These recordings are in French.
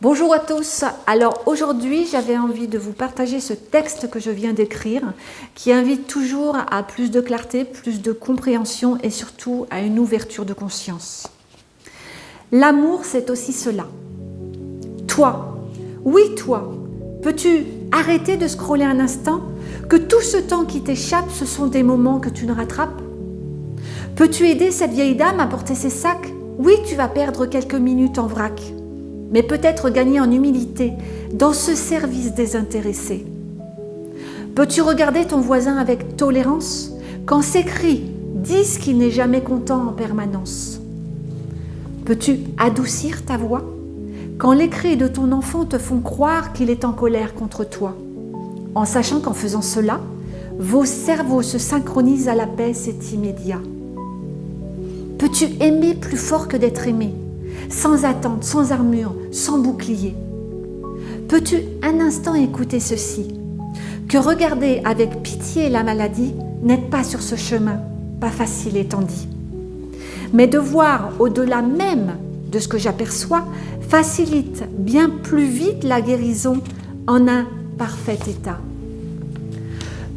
Bonjour à tous. Alors aujourd'hui, j'avais envie de vous partager ce texte que je viens d'écrire, qui invite toujours à plus de clarté, plus de compréhension et surtout à une ouverture de conscience. L'amour, c'est aussi cela. Toi, oui toi, peux-tu arrêter de scroller un instant? Que tout ce temps qui t'échappe, ce sont des moments que tu ne rattrapes? Peux-tu aider cette vieille dame à porter ses sacs? Oui, tu vas perdre quelques minutes en vrac, mais peut-être gagner en humilité dans ce service désintéressé. Peux-tu regarder ton voisin avec tolérance quand ses cris disent qu'il n'est jamais content en permanence? Peux-tu adoucir ta voix quand les cris de ton enfant te font croire qu'il est en colère contre toi, en sachant qu'en faisant cela, vos cerveaux se synchronisent à la paix, c'est immédiat? Peux-tu aimer plus fort que d'être aimé, sans attente, sans armure, sans bouclier? Peux-tu un instant écouter ceci, que regarder avec pitié la maladie n'aide pas sur ce chemin, pas facile étant dit, mais de voir au-delà même de ce que j'aperçois facilite bien plus vite la guérison en un parfait état.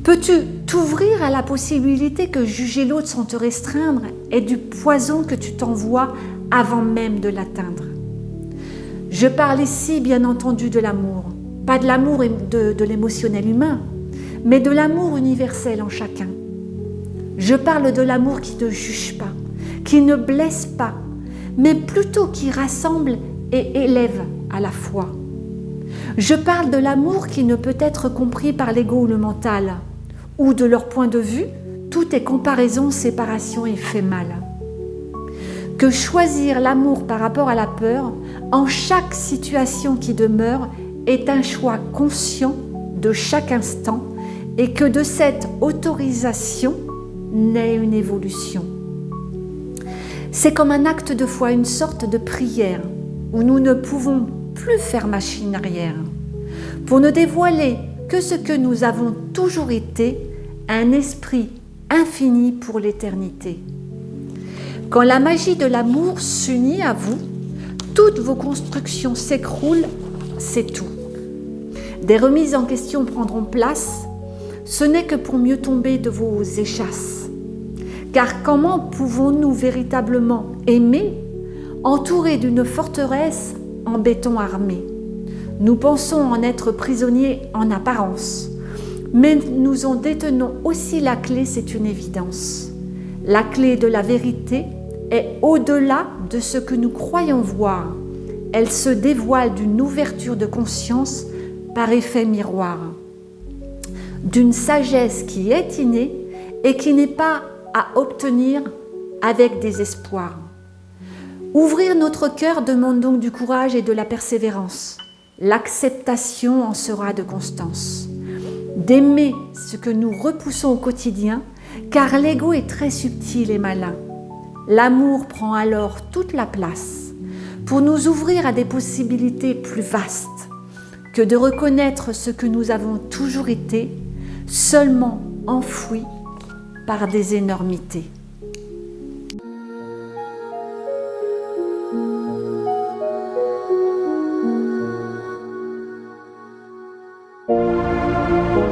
Peux-tu t'ouvrir à la possibilité que juger l'autre sans te restreindre est du poison que tu t'envoies avant même de l'atteindre? Je parle ici bien entendu de l'amour, pas de l'amour de l'émotionnel humain, mais de l'amour universel en chacun. Je parle de l'amour qui ne juge pas, qui ne blesse pas, mais plutôt qui rassemble et élève à la fois. Je parle de l'amour qui ne peut être compris par l'ego ou le mental, où de leur point de vue, tout est comparaison, séparation et fait mal. Que choisir l'amour par rapport à la peur, en chaque situation qui demeure, est un choix conscient de chaque instant et que de cette autorisation naît une évolution. C'est comme un acte de foi, une sorte de prière, où nous ne pouvons plus faire machine arrière, pour ne dévoiler que ce que nous avons toujours été, un esprit infini pour l'éternité. Quand la magie de l'amour s'unit à vous, toutes vos constructions s'écroulent, c'est tout. Des remises en question prendront place, ce n'est que pour mieux tomber de vos échasses. Car comment pouvons-nous véritablement aimer, entourés d'une forteresse en béton armé? Nous pensons en être prisonniers en apparence, mais nous en détenons aussi la clé, c'est une évidence. La clé de la vérité est au-delà de ce que nous croyons voir. Elle se dévoile d'une ouverture de conscience par effet miroir, d'une sagesse qui est innée et qui n'est pas à obtenir avec désespoir. Ouvrir notre cœur demande donc du courage et de la persévérance. L'acceptation en sera de constance. D'aimer ce que nous repoussons au quotidien, car l'ego est très subtil et malin. L'amour prend alors toute la place pour nous ouvrir à des possibilités plus vastes que de reconnaître ce que nous avons toujours été, seulement enfoui par des énormités.